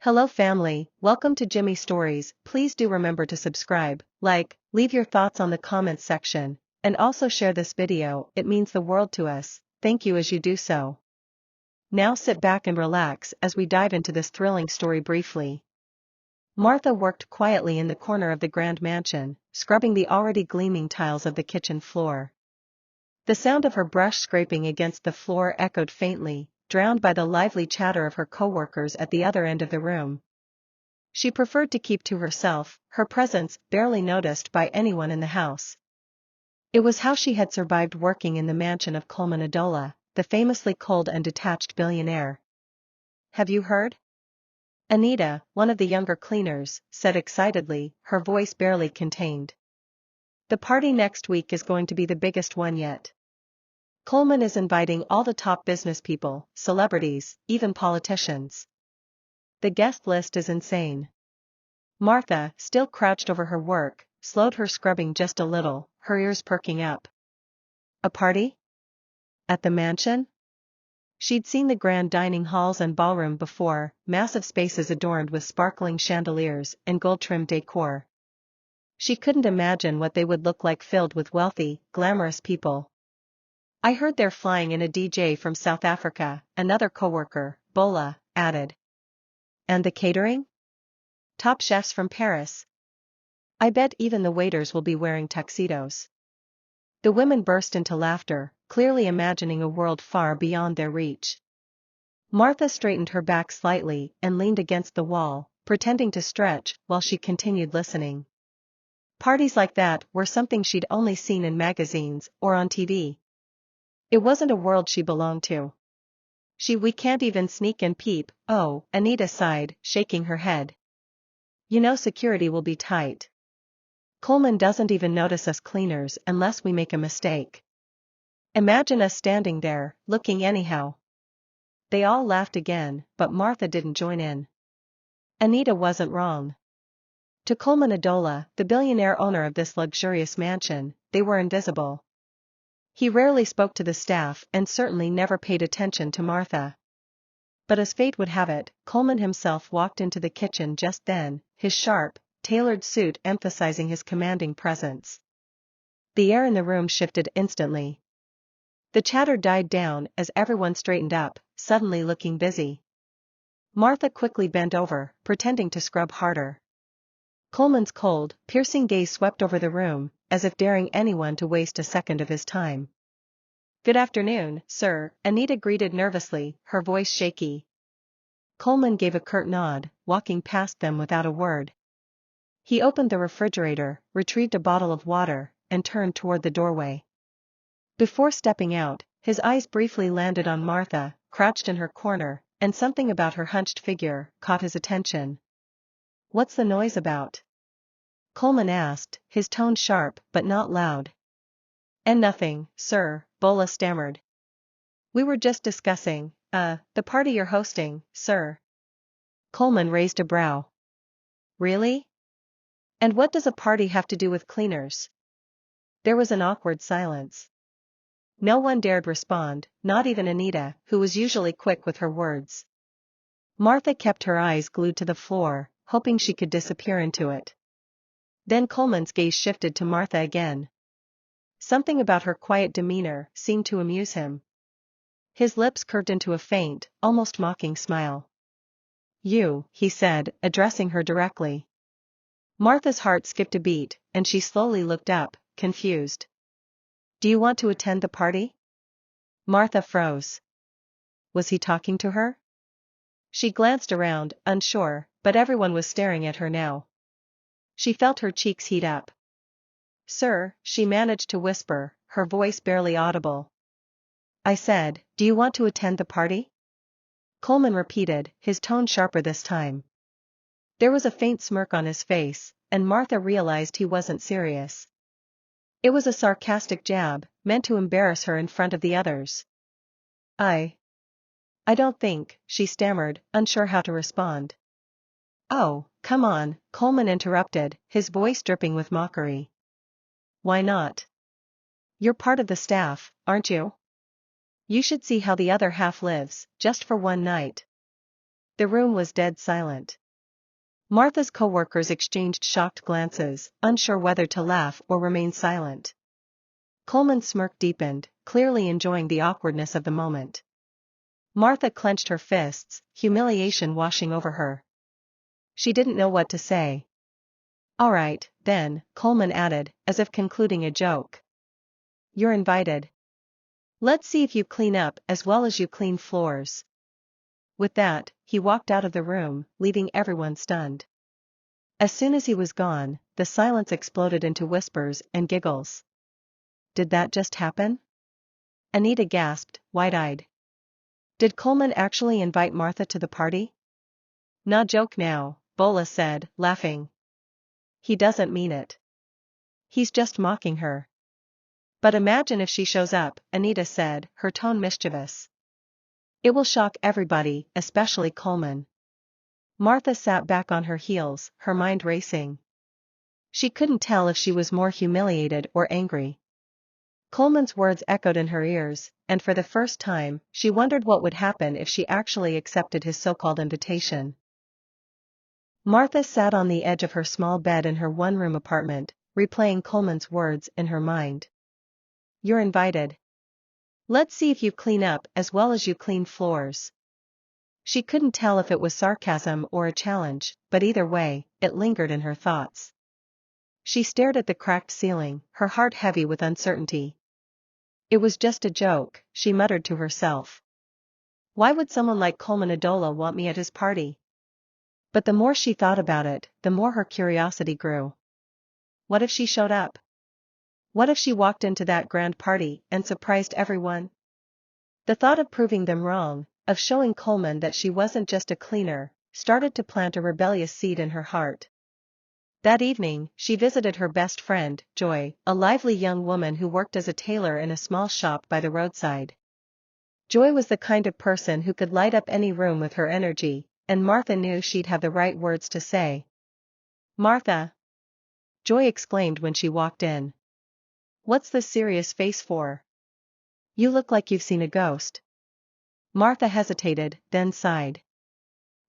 Hello family, welcome to Jimmy Stories. Please do remember to subscribe, like, leave your thoughts on the comments section, and also share this video. It means the world to us. Thank you as you do so. Now sit back and relax as we dive into this thrilling story briefly. Martha worked quietly in the corner of the grand mansion, scrubbing the already gleaming tiles of the kitchen floor. The sound of her brush scraping against the floor echoed faintly, drowned by the lively chatter of her co-workers at the other end of the room. She preferred to keep to herself, her presence barely noticed by anyone in the house. It was how she had survived working in the mansion of Coleman Adola, the famously cold and detached billionaire. "Have you heard?" Anita, one of the younger cleaners, said excitedly, her voice barely contained. "The party next week is going to be the biggest one yet. Coleman is inviting all the top business people, celebrities, even politicians. The guest list is insane." Martha, still crouched over her work, slowed her scrubbing just a little, her ears perking up. A party? At the mansion? She'd seen the grand dining halls and ballroom before, massive spaces adorned with sparkling chandeliers and gold-trimmed decor. She couldn't imagine what they would look like filled with wealthy, glamorous people. "I heard they're flying in a DJ from South Africa," another coworker, Bola, added. "And the catering? Top chefs from Paris. I bet even the waiters will be wearing tuxedos." The women burst into laughter, clearly imagining a world far beyond their reach. Martha straightened her back slightly and leaned against the wall, pretending to stretch while she continued listening. Parties like that were something she'd only seen in magazines or on TV. It wasn't a world she belonged to. We can't even sneak and peep." "Oh," Anita sighed, shaking her head. "You know security will be tight. Coleman doesn't even notice us cleaners unless we make a mistake. Imagine us standing there, looking anyhow." They all laughed again, but Martha didn't join in. Anita wasn't wrong. To Coleman Adola, the billionaire owner of this luxurious mansion, they were invisible. He rarely spoke to the staff and certainly never paid attention to Martha. But as fate would have it, Coleman himself walked into the kitchen just then, his sharp, tailored suit emphasizing his commanding presence. The air in the room shifted instantly. The chatter died down as everyone straightened up, suddenly looking busy. Martha quickly bent over, pretending to scrub harder. Coleman's cold, piercing gaze swept over the room, as if daring anyone to waste a second of his time. "Good afternoon, sir," Anita greeted nervously, her voice shaky. Coleman gave a curt nod, walking past them without a word. He opened the refrigerator, retrieved a bottle of water, and turned toward the doorway. Before stepping out, his eyes briefly landed on Martha, crouched in her corner, and something about her hunched figure caught his attention. "What's the noise about?" Coleman asked, his tone sharp but not loud. "And nothing, sir," Bola stammered. "We were just discussing, the party you're hosting, sir." Coleman raised a brow. "Really? And what does a party have to do with cleaners?" There was an awkward silence. No one dared respond, not even Anita, who was usually quick with her words. Martha kept her eyes glued to the floor, hoping she could disappear into it. Then Coleman's gaze shifted to Martha again. Something about her quiet demeanor seemed to amuse him. His lips curved into a faint, almost mocking smile. "You," he said, addressing her directly. Martha's heart skipped a beat, and she slowly looked up, confused. "Do you want to attend the party?" Martha froze. Was he talking to her? She glanced around, unsure, but everyone was staring at her now. She felt her cheeks heat up. "Sir," she managed to whisper, her voice barely audible. "I said, do you want to attend the party?" Coleman repeated, his tone sharper this time. There was a faint smirk on his face, and Martha realized he wasn't serious. It was a sarcastic jab, meant to embarrass her in front of the others. I don't think," she stammered, unsure how to respond. "Oh, come on," Coleman interrupted, his voice dripping with mockery. "Why not? You're part of the staff, aren't you? You should see how the other half lives, just for one night." The room was dead silent. Martha's co-workers exchanged shocked glances, unsure whether to laugh or remain silent. Coleman's smirk deepened, clearly enjoying the awkwardness of the moment. Martha clenched her fists, humiliation washing over her. She didn't know what to say. "All right, then," Coleman added, as if concluding a joke. "You're invited. Let's see if you clean up as well as you clean floors." With that, he walked out of the room, leaving everyone stunned. As soon as he was gone, the silence exploded into whispers and giggles. "Did that just happen?" Anita gasped, wide-eyed. "Did Coleman actually invite Martha to the party?" "Nah, joke now," Bola said, laughing. "He doesn't mean it. He's just mocking her." "But imagine if she shows up," Anita said, her tone mischievous. "It will shock everybody, especially Coleman." Martha sat back on her heels, her mind racing. She couldn't tell if she was more humiliated or angry. Coleman's words echoed in her ears, and for the first time, she wondered what would happen if she actually accepted his so-called invitation. Martha sat on the edge of her small bed in her one-room apartment, replaying Coleman's words in her mind. "You're invited. Let's see if you clean up as well as you clean floors." She couldn't tell if it was sarcasm or a challenge, but either way, it lingered in her thoughts. She stared at the cracked ceiling, her heart heavy with uncertainty. "It was just a joke," she muttered to herself. "Why would someone like Coleman Adola want me at his party?" But the more she thought about it, the more her curiosity grew. What if she showed up? What if she walked into that grand party and surprised everyone? The thought of proving them wrong, of showing Coleman that she wasn't just a cleaner, started to plant a rebellious seed in her heart. That evening, she visited her best friend, Joy, a lively young woman who worked as a tailor in a small shop by the roadside. Joy was the kind of person who could light up any room with her energy, and Martha knew she'd have the right words to say. "Martha!" Joy exclaimed when she walked in. "What's this serious face for? You look like you've seen a ghost." Martha hesitated, then sighed.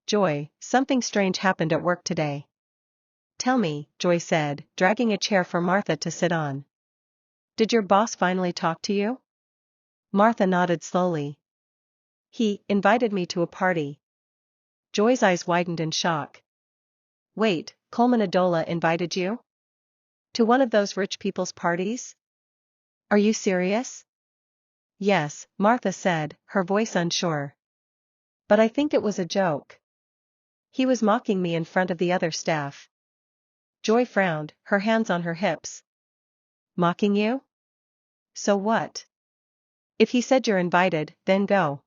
"Joy, something strange happened at work today." "Tell me," Joy said, dragging a chair for Martha to sit on. "Did your boss finally talk to you?" Martha nodded slowly. "He invited me to a party." Joy's eyes widened in shock. "Wait, Coleman Adola invited you? To one of those rich people's parties? Are you serious?" "Yes," Martha said, her voice unsure. "But I think it was a joke. He was mocking me in front of the other staff." Joy frowned, her hands on her hips. "Mocking you? So what? If he said you're invited, then go.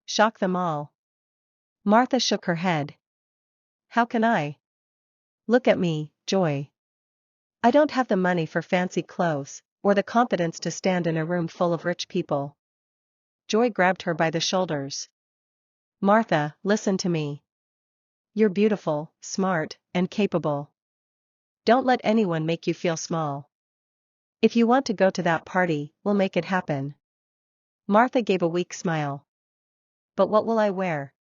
Shock them all." Martha shook her head. "How can I? Look at me, Joy. I don't have the money for fancy clothes, or the confidence to stand in a room full of rich people." Joy grabbed her by the shoulders. "Martha, listen to me. You're beautiful, smart, and capable. Don't let anyone make you feel small. If you want to go to that party, we'll make it happen." Martha gave a weak smile. "But what will I wear?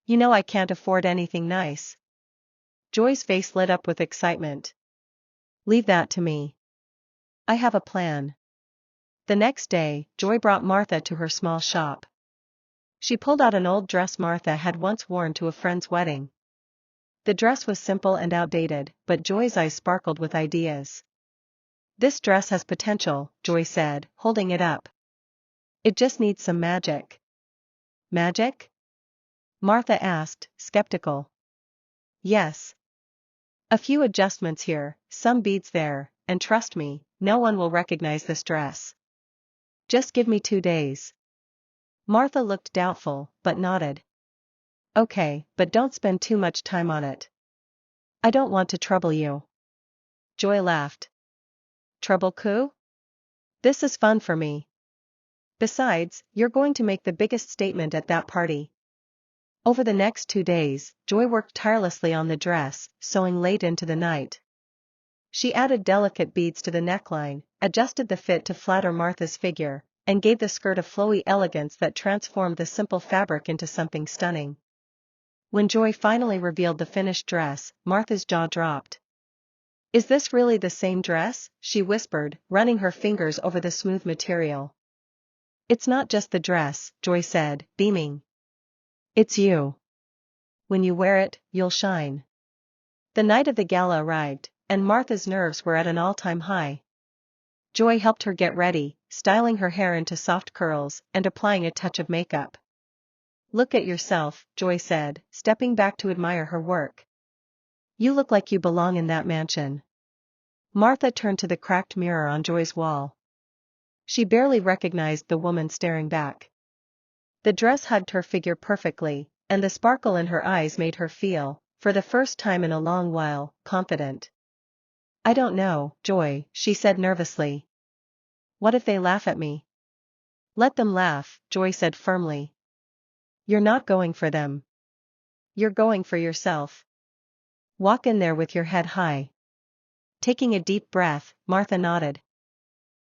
You know I can't afford anything nice." Joy's face lit up with excitement. "Leave that to me. I have a plan." The next day, Joy brought Martha to her small shop. She pulled out an old dress Martha had once worn to a friend's wedding. The dress was simple and outdated, but Joy's eyes sparkled with ideas. "This dress has potential," Joy said, holding it up. "It just needs some magic." "Magic?" Martha asked, skeptical. "Yes. A few adjustments here, some beads there, and trust me, no one will recognize this dress. Just give me 2 days." Martha looked doubtful, but nodded. "Okay, but don't spend too much time on it. I don't want to trouble you." Joy laughed. "Trouble coup? This is fun for me. Besides, you're going to make the biggest statement at that party." Over the next 2 days, Joy worked tirelessly on the dress, sewing late into the night. She added delicate beads to the neckline, adjusted the fit to flatter Martha's figure, and gave the skirt a flowy elegance that transformed the simple fabric into something stunning. When Joy finally revealed the finished dress, Martha's jaw dropped. "Is this really the same dress?" she whispered, running her fingers over the smooth material. "It's not just the dress," Joy said, beaming. "It's you. When you wear it, you'll shine." The night of the gala arrived, and Martha's nerves were at an all-time high. Joy helped her get ready, styling her hair into soft curls and applying a touch of makeup. "Look at yourself," Joy said, stepping back to admire her work. "You look like you belong in that mansion." Martha turned to the cracked mirror on Joy's wall. She barely recognized the woman staring back. The dress hugged her figure perfectly, and the sparkle in her eyes made her feel, for the first time in a long while, confident. "I don't know, Joy," she said nervously. "What if they laugh at me?" "Let them laugh," Joy said firmly. "You're not going for them. You're going for yourself. Walk in there with your head high." Taking a deep breath, Martha nodded.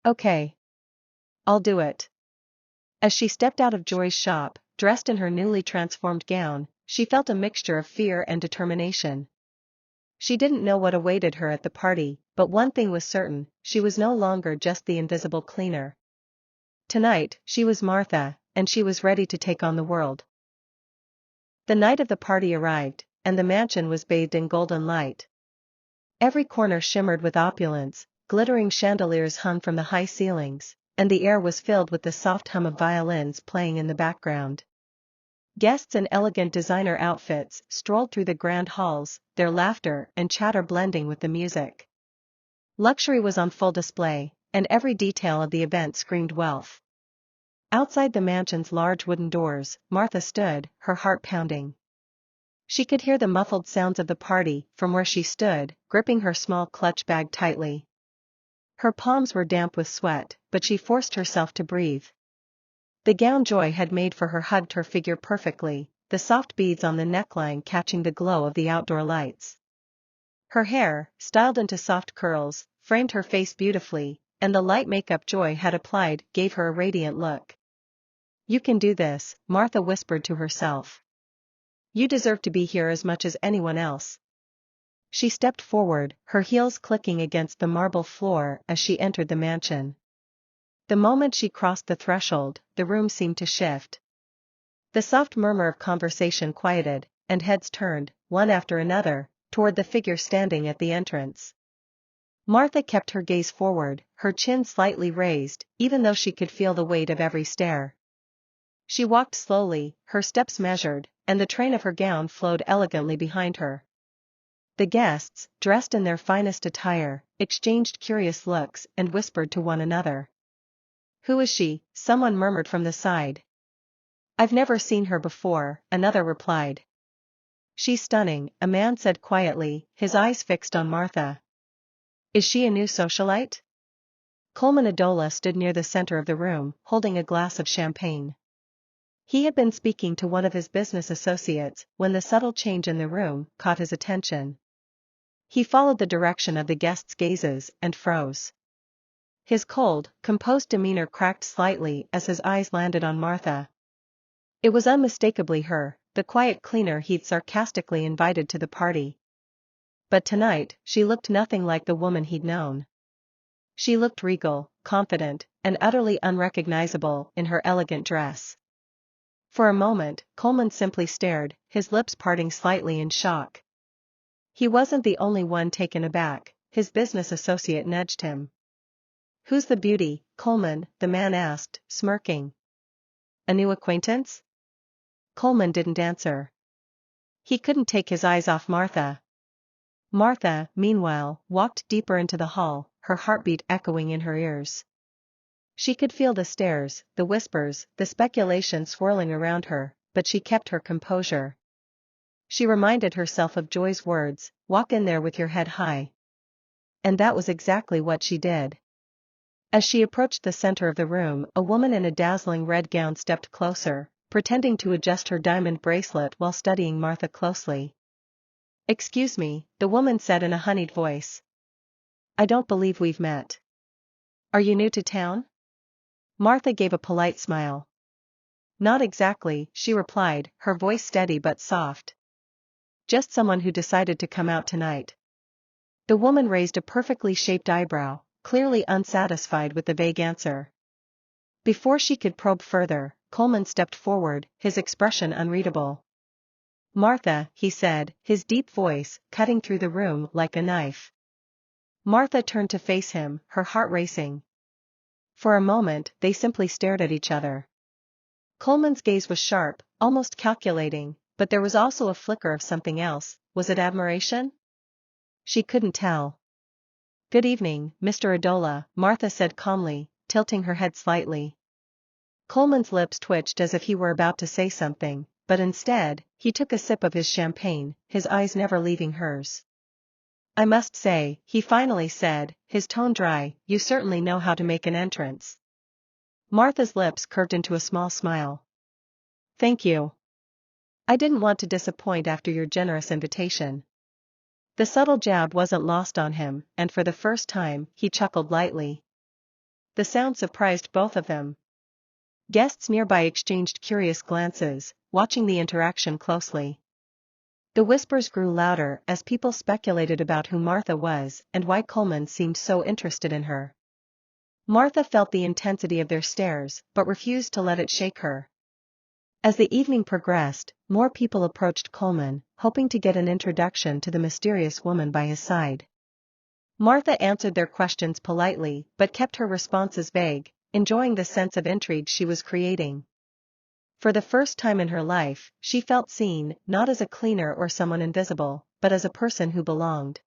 "Okay. I'll do it." As she stepped out of Joy's shop, dressed in her newly transformed gown, she felt a mixture of fear and determination. She didn't know what awaited her at the party, but one thing was certain: she was no longer just the invisible cleaner. Tonight, she was Martha, and she was ready to take on the world. The night of the party arrived, and the mansion was bathed in golden light. Every corner shimmered with opulence, glittering chandeliers hung from the high ceilings, and the air was filled with the soft hum of violins playing in the background. Guests in elegant designer outfits strolled through the grand halls, their laughter and chatter blending with the music. Luxury was on full display, and every detail of the event screamed wealth. Outside the mansion's large wooden doors, Martha stood, her heart pounding. She could hear the muffled sounds of the party from where she stood, gripping her small clutch bag tightly. Her palms were damp with sweat, but she forced herself to breathe. The gown Joy had made for her hugged her figure perfectly, the soft beads on the neckline catching the glow of the outdoor lights. Her hair, styled into soft curls, framed her face beautifully, and the light makeup Joy had applied gave her a radiant look. "You can do this," Martha whispered to herself. "You deserve to be here as much as anyone else." She stepped forward, her heels clicking against the marble floor as she entered the mansion. The moment she crossed the threshold, the room seemed to shift. The soft murmur of conversation quieted, and heads turned, one after another, toward the figure standing at the entrance. Martha kept her gaze forward, her chin slightly raised, even though she could feel the weight of every stare. She walked slowly, her steps measured, and the train of her gown flowed elegantly behind her. The guests, dressed in their finest attire, exchanged curious looks and whispered to one another. "Who is she?" someone murmured from the side. "I've never seen her before," another replied. "She's stunning," a man said quietly, his eyes fixed on Martha. "Is she a new socialite?" Coleman Adola stood near the center of the room, holding a glass of champagne. He had been speaking to one of his business associates when the subtle change in the room caught his attention. He followed the direction of the guests' gazes and froze. His cold, composed demeanor cracked slightly as his eyes landed on Martha. It was unmistakably her, the quiet cleaner he'd sarcastically invited to the party. But tonight, she looked nothing like the woman he'd known. She looked regal, confident, and utterly unrecognizable in her elegant dress. For a moment, Coleman simply stared, his lips parting slightly in shock. He wasn't the only one taken aback, his business associate nudged him. "Who's the beauty, Coleman?" the man asked, smirking. "A new acquaintance?" Coleman didn't answer. He couldn't take his eyes off Martha. Martha, meanwhile, walked deeper into the hall, her heartbeat echoing in her ears. She could feel the stares, the whispers, the speculation swirling around her, but she kept her composure. She reminded herself of Joy's words, "Walk in there with your head high." And that was exactly what she did. As she approached the center of the room, a woman in a dazzling red gown stepped closer, pretending to adjust her diamond bracelet while studying Martha closely. "Excuse me," the woman said in a honeyed voice. "I don't believe we've met. Are you new to town?" Martha gave a polite smile. "Not exactly," she replied, her voice steady but soft. Just someone who decided to come out tonight. The woman raised a perfectly shaped eyebrow, clearly unsatisfied with the vague answer. Before she could probe further, Coleman stepped forward, his expression unreadable. "Martha," he said, his deep voice cutting through the room like a knife. Martha turned to face him, her heart racing. For a moment, they simply stared at each other. Coleman's gaze was sharp, almost calculating, but there was also a flicker of something else. Was it admiration? She couldn't tell. "Good evening, Mr. Adola," Martha said calmly, tilting her head slightly. Coleman's lips twitched as if he were about to say something, but instead, he took a sip of his champagne, his eyes never leaving hers. "I must say," he finally said, his tone dry, "you certainly know how to make an entrance." Martha's lips curved into a small smile. "Thank you. I didn't want to disappoint after your generous invitation." The subtle jab wasn't lost on him, and for the first time, he chuckled lightly. The sound surprised both of them. Guests nearby exchanged curious glances, watching the interaction closely. The whispers grew louder as people speculated about who Martha was and why Coleman seemed so interested in her. Martha felt the intensity of their stares, but refused to let it shake her. As the evening progressed, more people approached Coleman, hoping to get an introduction to the mysterious woman by his side. Martha answered their questions politely but kept her responses vague, enjoying the sense of intrigue she was creating. For the first time in her life, she felt seen, not as a cleaner or someone invisible, but as a person who belonged.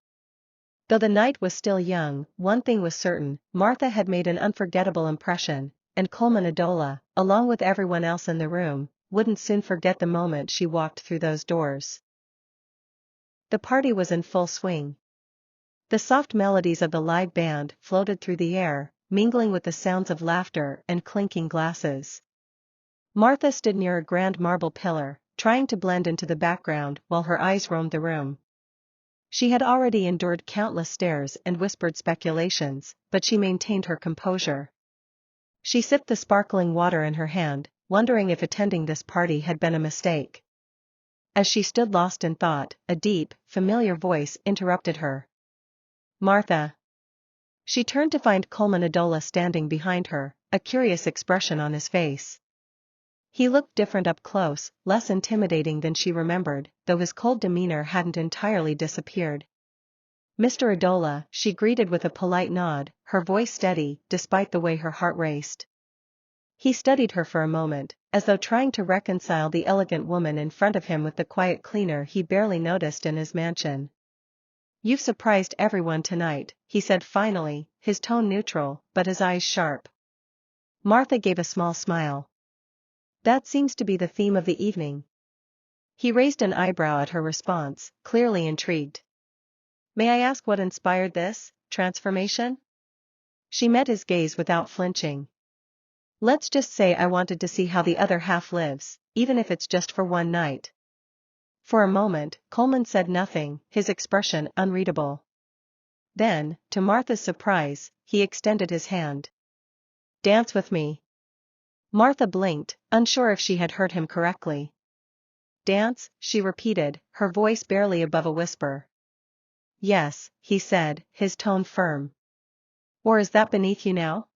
Though the night was still young, one thing was certain: Martha had made an unforgettable impression, and Coleman Adola, along with everyone else in the room, wouldn't soon forget the moment she walked through those doors. The party was in full swing. The soft melodies of the live band floated through the air, mingling with the sounds of laughter and clinking glasses. Martha stood near a grand marble pillar, trying to blend into the background while her eyes roamed the room. She had already endured countless stares and whispered speculations, but she maintained her composure. She sipped the sparkling water in her hand, wondering if attending this party had been a mistake. As she stood lost in thought, a deep, familiar voice interrupted her. "Martha." She turned to find Coleman Adola standing behind her, a curious expression on his face. He looked different up close, less intimidating than she remembered, though his cold demeanor hadn't entirely disappeared. "Mr. Adola," she greeted with a polite nod, her voice steady, despite the way her heart raced. He studied her for a moment, as though trying to reconcile the elegant woman in front of him with the quiet cleaner he barely noticed in his mansion. "You've surprised everyone tonight," he said finally, his tone neutral, but his eyes sharp. Martha gave a small smile. "That seems to be the theme of the evening." He raised an eyebrow at her response, clearly intrigued. "May I ask what inspired this transformation?" She met his gaze without flinching. "Let's just say I wanted to see how the other half lives, even if it's just for one night." For a moment, Coleman said nothing, his expression unreadable. Then, to Martha's surprise, he extended his hand. "Dance with me." Martha blinked, unsure if she had heard him correctly. "Dance," she repeated, her voice barely above a whisper. "Yes," he said, his tone firm. "Or is that beneath you now?"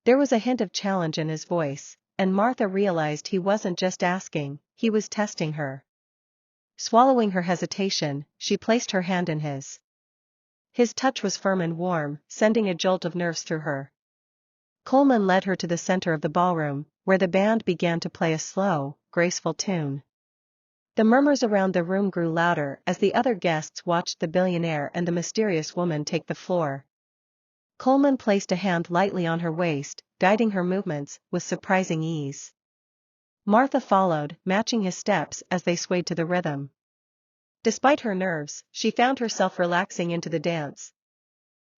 There was a hint of challenge in his voice, and Martha realized he wasn't just asking, he was testing her. Swallowing her hesitation, she placed her hand in his. His touch was firm and warm, sending a jolt of nerves through her. Coleman led her to the center of the ballroom, where the band began to play a slow, graceful tune. The murmurs around the room grew louder as the other guests watched the billionaire and the mysterious woman take the floor. Coleman placed a hand lightly on her waist, guiding her movements with surprising ease. Martha followed, matching his steps as they swayed to the rhythm. Despite her nerves, she found herself relaxing into the dance.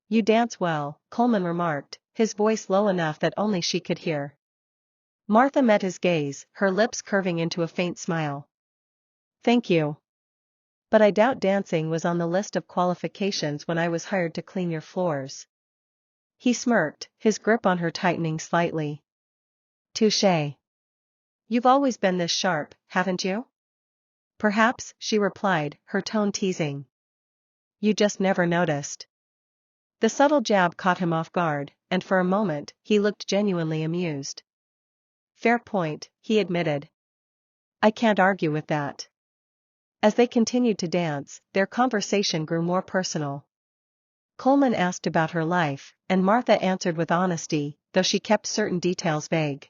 "You dance well," Coleman remarked, his voice low enough that only she could hear. Martha met his gaze, her lips curving into a faint smile. "Thank you. But I doubt dancing was on the list of qualifications when I was hired to clean your floors." He smirked, his grip on her tightening slightly. "Touché. You've always been this sharp, haven't you?" Perhaps, she replied, her tone teasing. You just never noticed. The subtle jab caught him off guard, and for a moment, he looked genuinely amused. Fair point, he admitted. I can't argue with that. As they continued to dance, their conversation grew more personal. Coleman asked about her life, and Martha answered with honesty, though she kept certain details vague.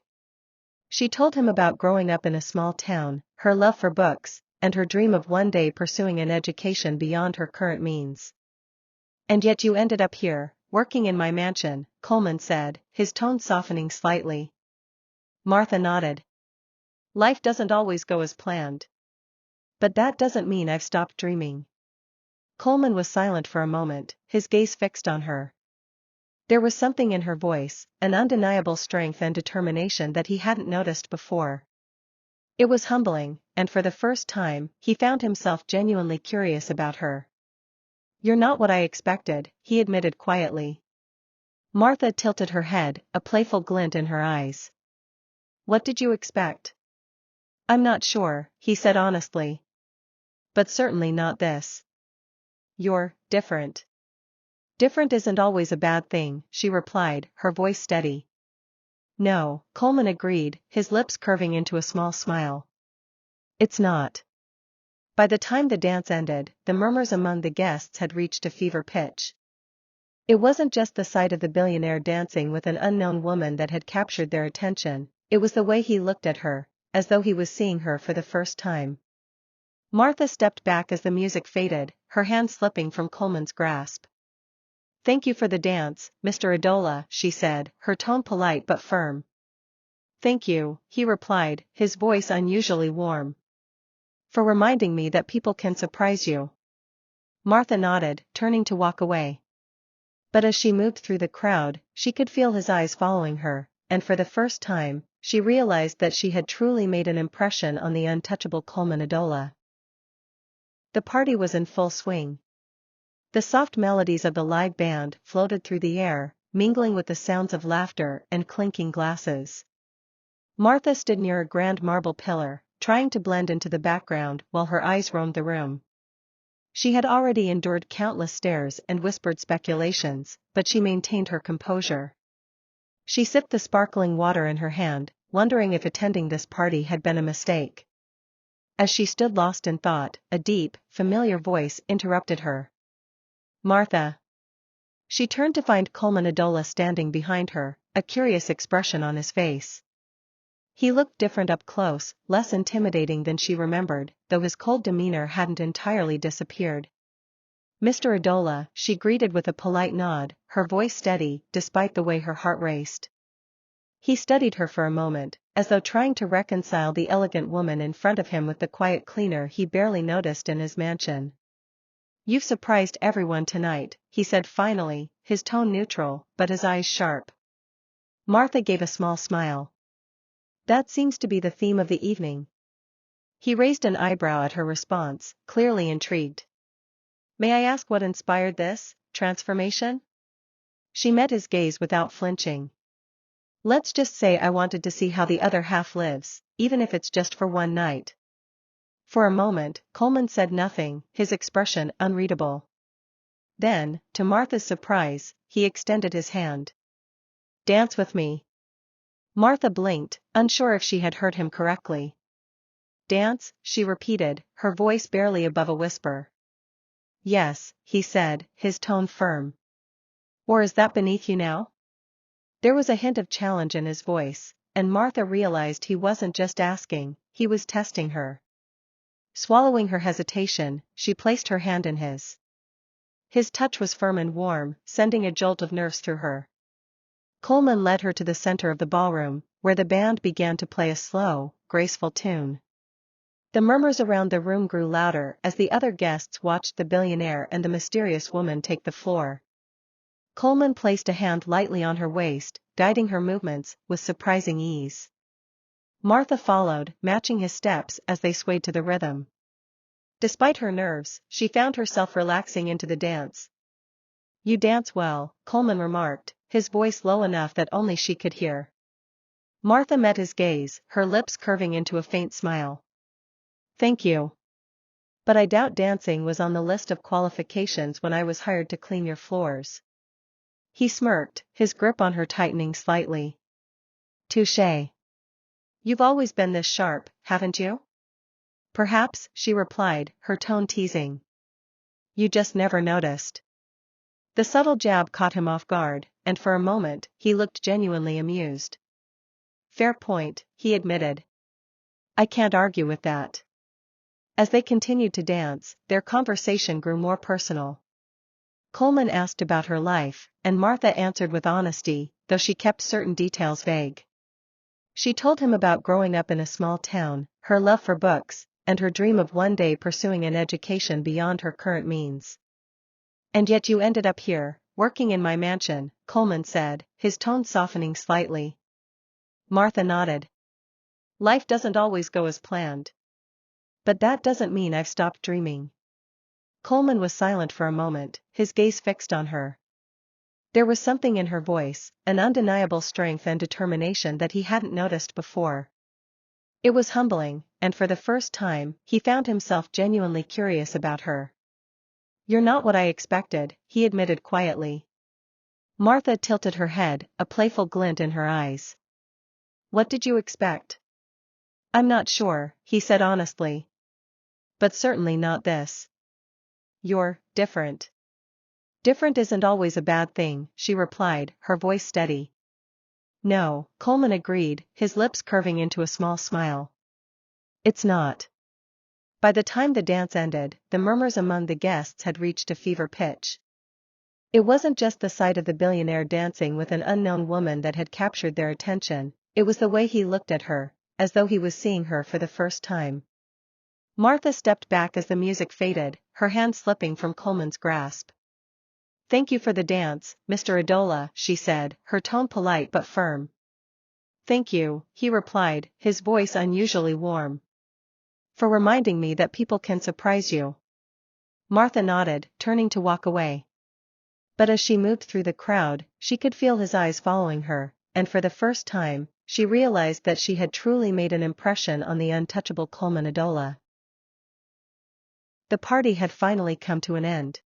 She told him about growing up in a small town, her love for books, and her dream of one day pursuing an education beyond her current means. And yet you ended up here, working in my mansion, Coleman said, his tone softening slightly. Martha nodded. Life doesn't always go as planned. But that doesn't mean I've stopped dreaming. Coleman was silent for a moment, his gaze fixed on her. There was something in her voice, an undeniable strength and determination that he hadn't noticed before. It was humbling, and for the first time, he found himself genuinely curious about her. You're not what I expected, he admitted quietly. Martha tilted her head, a playful glint in her eyes. What did you expect? I'm not sure, he said honestly. But certainly not this. You're different. Different isn't always a bad thing, she replied, her voice steady. No, Coleman agreed, his lips curving into a small smile. It's not. By the time the dance ended, the murmurs among the guests had reached a fever pitch. It wasn't just the sight of the billionaire dancing with an unknown woman that had captured their attention, it was the way he looked at her, as though he was seeing her for the first time. Martha stepped back as the music faded, her hand slipping from Coleman's grasp. Thank you for the dance, Mr. Adola, she said, her tone polite but firm. Thank you, he replied, his voice unusually warm. For reminding me that people can surprise you. Martha nodded, turning to walk away. But as she moved through the crowd, she could feel his eyes following her, and for the first time, she realized that she had truly made an impression on the untouchable Coleman Adola. The party was in full swing. The soft melodies of the live band floated through the air, mingling with the sounds of laughter and clinking glasses. Martha stood near a grand marble pillar, trying to blend into the background while her eyes roamed the room. She had already endured countless stares and whispered speculations, but she maintained her composure. She sipped the sparkling water in her hand, wondering if attending this party had been a mistake. As she stood lost in thought, a deep, familiar voice interrupted her. Martha. She turned to find Coleman Adola standing behind her, a curious expression on his face. He looked different up close, less intimidating than she remembered, though his cold demeanor hadn't entirely disappeared. Mr. Adola, she greeted with a polite nod, her voice steady, despite the way her heart raced. He studied her for a moment, as though trying to reconcile the elegant woman in front of him with the quiet cleaner he barely noticed in his mansion. You've surprised everyone tonight, he said finally, his tone neutral, but his eyes sharp. Martha gave a small smile. That seems to be the theme of the evening. He raised an eyebrow at her response, clearly intrigued. May I ask what inspired this transformation? She met his gaze without flinching. Let's just say I wanted to see how the other half lives, even if it's just for one night. For a moment, Coleman said nothing, his expression unreadable. Then, to Martha's surprise, he extended his hand. Dance with me. Martha blinked, unsure if she had heard him correctly. Dance, she repeated, her voice barely above a whisper. Yes, he said, his tone firm. Or is that beneath you now? There was a hint of challenge in his voice, and Martha realized he wasn't just asking, he was testing her. Swallowing her hesitation, she placed her hand in his. His touch was firm and warm, sending a jolt of nerves through her. Coleman led her to the center of the ballroom, where the band began to play a slow, graceful tune. The murmurs around the room grew louder as the other guests watched the billionaire and the mysterious woman take the floor. Coleman placed a hand lightly on her waist, guiding her movements with surprising ease. Martha followed, matching his steps as they swayed to the rhythm. Despite her nerves, she found herself relaxing into the dance. You dance well, Coleman remarked, his voice low enough that only she could hear. Martha met his gaze, her lips curving into a faint smile. Thank you. But I doubt dancing was on the list of qualifications when I was hired to clean your floors. He smirked, his grip on her tightening slightly. Touché. You've always been this sharp, haven't you? Perhaps, she replied, her tone teasing. You just never noticed. The subtle jab caught him off guard, and for a moment, he looked genuinely amused. Fair point, he admitted. I can't argue with that. As they continued to dance, their conversation grew more personal. Coleman asked about her life, and Martha answered with honesty, though she kept certain details vague. She told him about growing up in a small town, her love for books, and her dream of one day pursuing an education beyond her current means. And yet you ended up here, working in my mansion, Coleman said, his tone softening slightly. Martha nodded. Life doesn't always go as planned. But that doesn't mean I've stopped dreaming. Coleman was silent for a moment, his gaze fixed on her. There was something in her voice, an undeniable strength and determination that he hadn't noticed before. It was humbling, and for the first time, he found himself genuinely curious about her. You're not what I expected, he admitted quietly. Martha tilted her head, a playful glint in her eyes. What did you expect? I'm not sure, he said honestly. But certainly not this. You're different. Different isn't always a bad thing, she replied, her voice steady. No, Coleman agreed, his lips curving into a small smile. It's not. By the time the dance ended, the murmurs among the guests had reached a fever pitch. It wasn't just the sight of the billionaire dancing with an unknown woman that had captured their attention, it was the way he looked at her, as though he was seeing her for the first time. Martha stepped back as the music faded, her hand slipping from Coleman's grasp. Thank you for the dance, Mr. Adola, she said, her tone polite but firm. Thank you, he replied, his voice unusually warm. For reminding me that people can surprise you. Martha nodded, turning to walk away. But as she moved through the crowd, she could feel his eyes following her, and for the first time, she realized that she had truly made an impression on the untouchable Coleman Adola. The party had finally come to an end.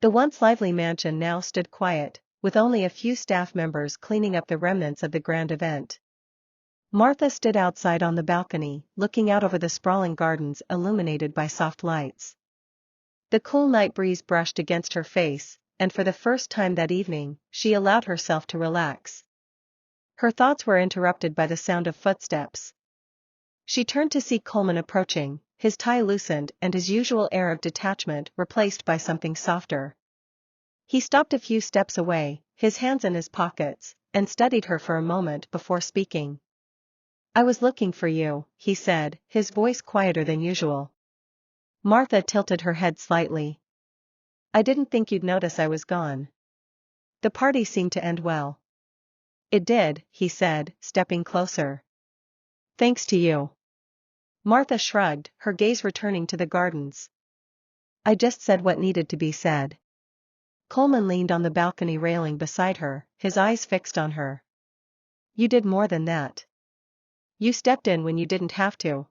The once lively mansion now stood quiet, with only a few staff members cleaning up the remnants of the grand event. Martha stood outside on the balcony, looking out over the sprawling gardens illuminated by soft lights. The cool night breeze brushed against her face, and for the first time that evening, she allowed herself to relax. Her thoughts were interrupted by the sound of footsteps. She turned to see Coleman approaching, his tie loosened and his usual air of detachment replaced by something softer. He stopped a few steps away, his hands in his pockets, and studied her for a moment before speaking. I was looking for you, he said, his voice quieter than usual. Martha tilted her head slightly. I didn't think you'd notice I was gone. The party seemed to end well. It did, he said, stepping closer. Thanks to you. Martha shrugged, her gaze returning to the gardens. I just said what needed to be said. Coleman leaned on the balcony railing beside her, his eyes fixed on her. You did more than that. You stepped in when you didn't have to.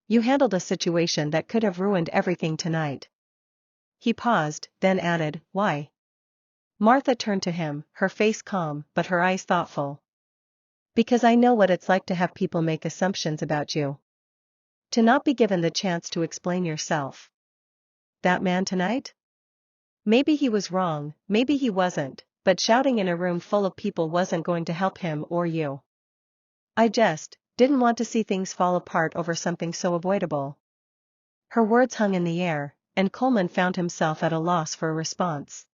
You handled a situation that could have ruined everything tonight. He paused, then added, why? Martha turned to him, her face calm, but her eyes thoughtful. Because I know what it's like to have people make assumptions about you. To not be given the chance to explain yourself. That man tonight? Maybe he was wrong, maybe he wasn't, but shouting in a room full of people wasn't going to help him or you. I just didn't want to see things fall apart over something so avoidable. Her words hung in the air, and Coleman found himself at a loss for a response.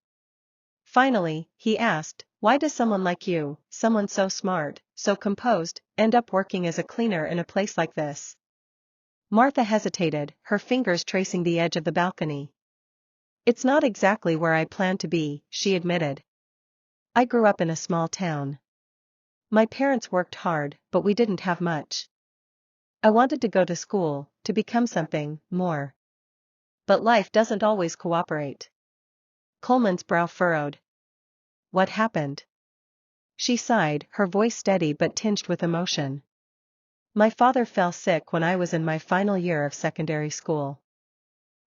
Finally, he asked, why does someone like you, someone so smart, so composed, end up working as a cleaner in a place like this? Martha hesitated, her fingers tracing the edge of the balcony. It's not exactly where I planned to be, she admitted. I grew up in a small town. My parents worked hard, but we didn't have much. I wanted to go to school, to become something more. But life doesn't always cooperate. Coleman's brow furrowed. What happened? She sighed, her voice steady but tinged with emotion. My father fell sick when I was in my final year of secondary school.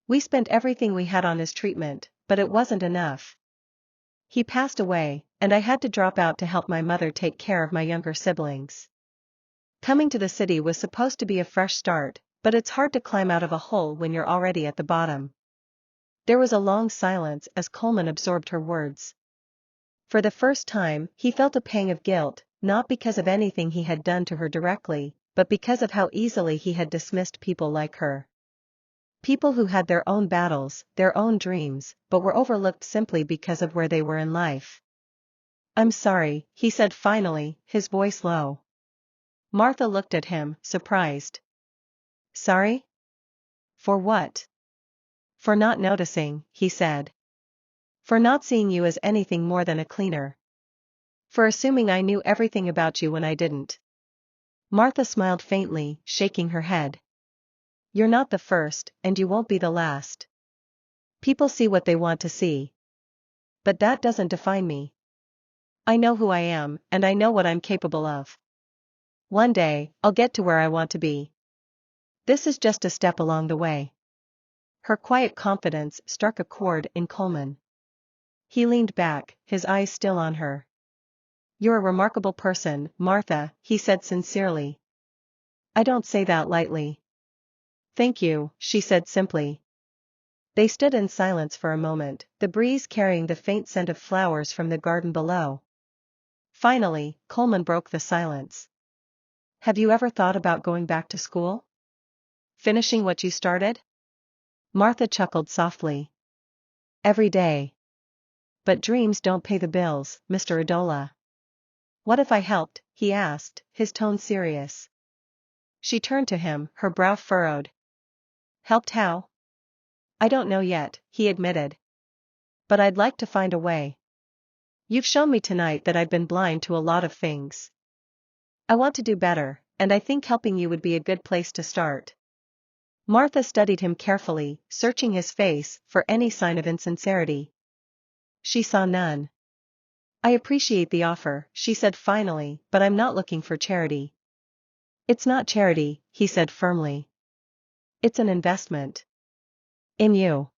We spent everything we had on his treatment, but it wasn't enough. He passed away, and I had to drop out to help my mother take care of my younger siblings. Coming to the city was supposed to be a fresh start, but it's hard to climb out of a hole when you're already at the bottom. There was a long silence as Coleman absorbed her words. For the first time, he felt a pang of guilt, not because of anything he had done to her directly, but because of how easily he had dismissed people like her. People who had their own battles, their own dreams, but were overlooked simply because of where they were in life. "I'm sorry," he said finally, his voice low. Martha looked at him, surprised. "Sorry? For what?" "For not noticing," he said. "For not seeing you as anything more than a cleaner. For assuming I knew everything about you when I didn't." Martha smiled faintly, shaking her head. "You're not the first, and you won't be the last. People see what they want to see. But that doesn't define me. I know who I am, and I know what I'm capable of. One day, I'll get to where I want to be. This is just a step along the way." Her quiet confidence struck a chord in Coleman. He leaned back, his eyes still on her. "You're a remarkable person, Martha," he said sincerely. "I don't say that lightly." "Thank you," she said simply. They stood in silence for a moment, the breeze carrying the faint scent of flowers from the garden below. Finally, Coleman broke the silence. "Have you ever thought about going back to school? Finishing what you started?" Martha chuckled softly. "Every day. But dreams don't pay the bills, Mr. Adola." "What if I helped?" he asked, his tone serious. She turned to him, her brow furrowed. "Helped how?" "I don't know yet," he admitted. "But I'd like to find a way. You've shown me tonight that I've been blind to a lot of things. I want to do better, and I think helping you would be a good place to start." Martha studied him carefully, searching his face for any sign of insincerity. She saw none. "I appreciate the offer," she said finally, "but I'm not looking for charity." "It's not charity," he said firmly. "It's an investment. In you.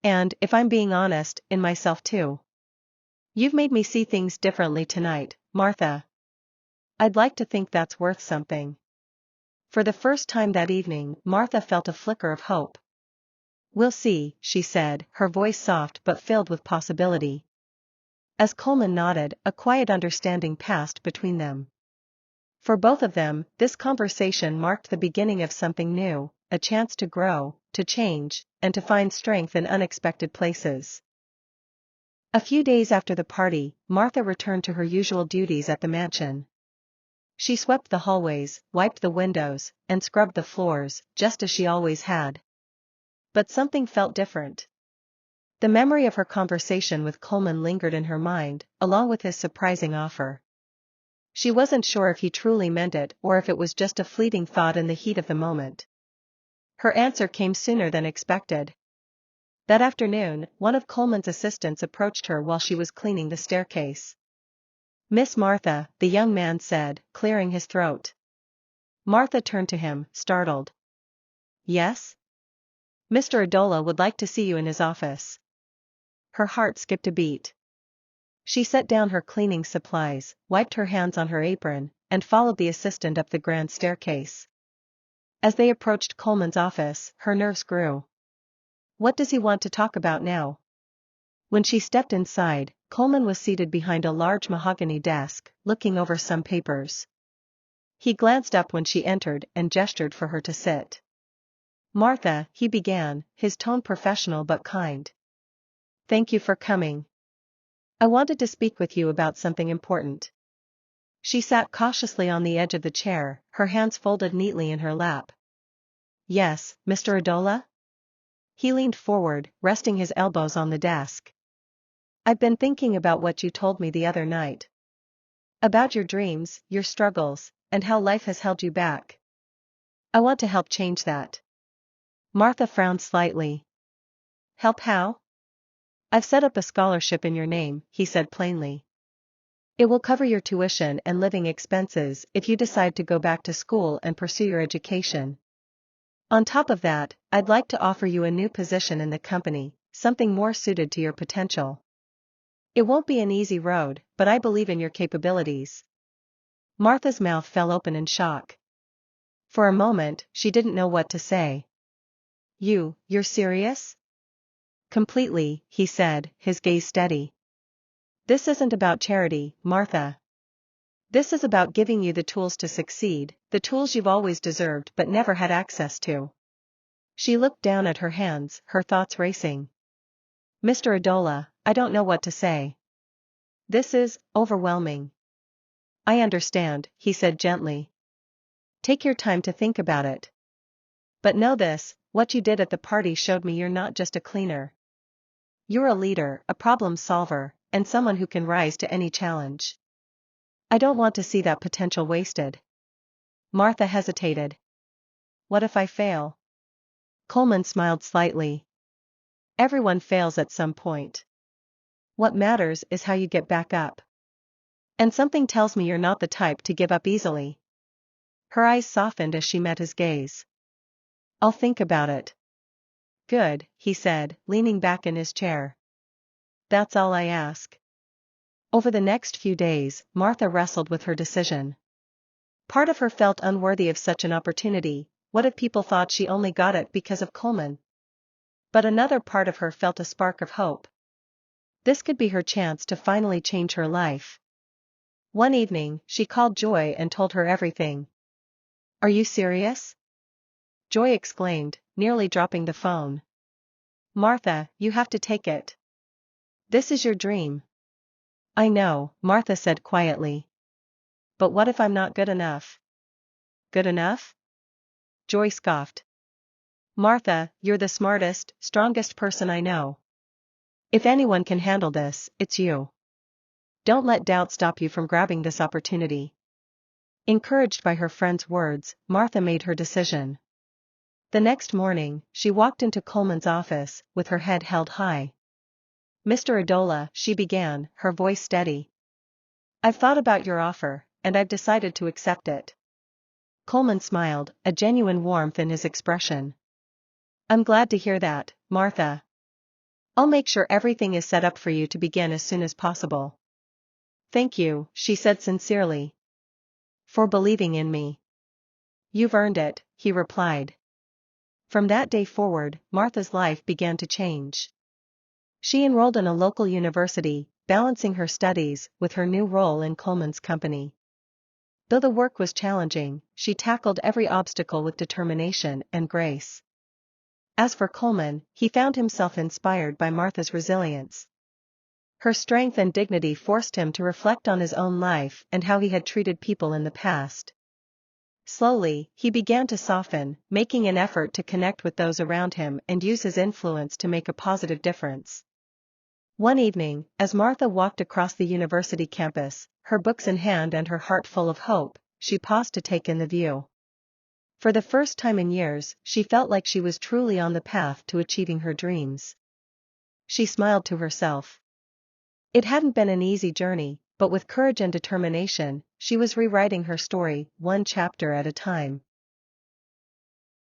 And, if I'm being honest, in myself too. You've made me see things differently tonight, Martha. I'd like to think that's worth something." For the first time that evening, Martha felt a flicker of hope. "We'll see," she said, her voice soft but filled with possibility. As Coleman nodded, a quiet understanding passed between them. For both of them, this conversation marked the beginning of something new, a chance to grow, to change, and to find strength in unexpected places. A few days after the party, Martha returned to her usual duties at the mansion. She swept the hallways, wiped the windows, and scrubbed the floors, just as she always had. But something felt different. The memory of her conversation with Coleman lingered in her mind, along with his surprising offer. She wasn't sure if he truly meant it or if it was just a fleeting thought in the heat of the moment. Her answer came sooner than expected. That afternoon, one of Coleman's assistants approached her while she was cleaning the staircase. "Miss Martha," the young man said, clearing his throat. Martha turned to him, startled. "Yes? Mr. Adola would like to see you in his office." Her heart skipped a beat. She set down her cleaning supplies, wiped her hands on her apron, and followed the assistant up the grand staircase. As they approached Coleman's office, her nerves grew. What does he want to talk about now? When she stepped inside, Coleman was seated behind a large mahogany desk, looking over some papers. He glanced up when she entered and gestured for her to sit. "Martha," he began, his tone professional but kind. "Thank you for coming. I wanted to speak with you about something important." She sat cautiously on the edge of the chair, her hands folded neatly in her lap. "Yes, Mr. Adola?" He leaned forward, resting his elbows on the desk. "I've been thinking about what you told me the other night. About your dreams, your struggles, and how life has held you back. I want to help change that." Martha frowned slightly. "Help how?" "I've set up a scholarship in your name," he said plainly. "It will cover your tuition and living expenses if you decide to go back to school and pursue your education. On top of that, I'd like to offer you a new position in the company, something more suited to your potential. It won't be an easy road, but I believe in your capabilities. Martha's mouth fell open in shock. For a moment, she didn't know what to say. You're serious? Completely, he said, his gaze steady. This isn't about charity, Martha. This is about giving you the tools to succeed, the tools you've always deserved but never had access to. She looked down at her hands, her thoughts racing. Mr. Adola, I don't know what to say. This is overwhelming. I understand, he said gently. Take your time to think about it. But know this, what you did at the party showed me you're not just a cleaner. You're a leader, a problem solver, and someone who can rise to any challenge. I don't want to see that potential wasted. Martha hesitated. What if I fail? Coleman smiled slightly. Everyone fails at some point. What matters is how you get back up. And something tells me you're not the type to give up easily. Her eyes softened as she met his gaze. I'll think about it. Good, he said, leaning back in his chair. That's all I ask. Over the next few days, Martha wrestled with her decision. Part of her felt unworthy of such an opportunity. What if people thought she only got it because of Coleman? But another part of her felt a spark of hope. This could be her chance to finally change her life. One evening, she called Joy and told her everything. Are you serious? Joy exclaimed, nearly dropping the phone. Martha, you have to take it. This is your dream. I know, Martha said quietly. But what if I'm not good enough? Good enough? Joy scoffed. Martha, you're the smartest, strongest person I know. If anyone can handle this, it's you. Don't let doubt stop you from grabbing this opportunity. Encouraged by her friend's words, Martha made her decision. The next morning, she walked into Coleman's office, with her head held high. Mr. Adola, she began, her voice steady. I've thought about your offer, and I've decided to accept it. Coleman smiled, a genuine warmth in his expression. I'm glad to hear that, Martha. I'll make sure everything is set up for you to begin as soon as possible. Thank you, she said sincerely. For believing in me. You've earned it, he replied. From that day forward, Martha's life began to change. She enrolled in a local university, balancing her studies with her new role in Coleman's company. Though the work was challenging, she tackled every obstacle with determination and grace. As for Coleman, he found himself inspired by Martha's resilience. Her strength and dignity forced him to reflect on his own life and how he had treated people in the past. Slowly, he began to soften, making an effort to connect with those around him and use his influence to make a positive difference. One evening, as Martha walked across the university campus, her books in hand and her heart full of hope, she paused to take in the view. For the first time in years, she felt like she was truly on the path to achieving her dreams. She smiled to herself. It hadn't been an easy journey, but with courage and determination, she was rewriting her story, one chapter at a time.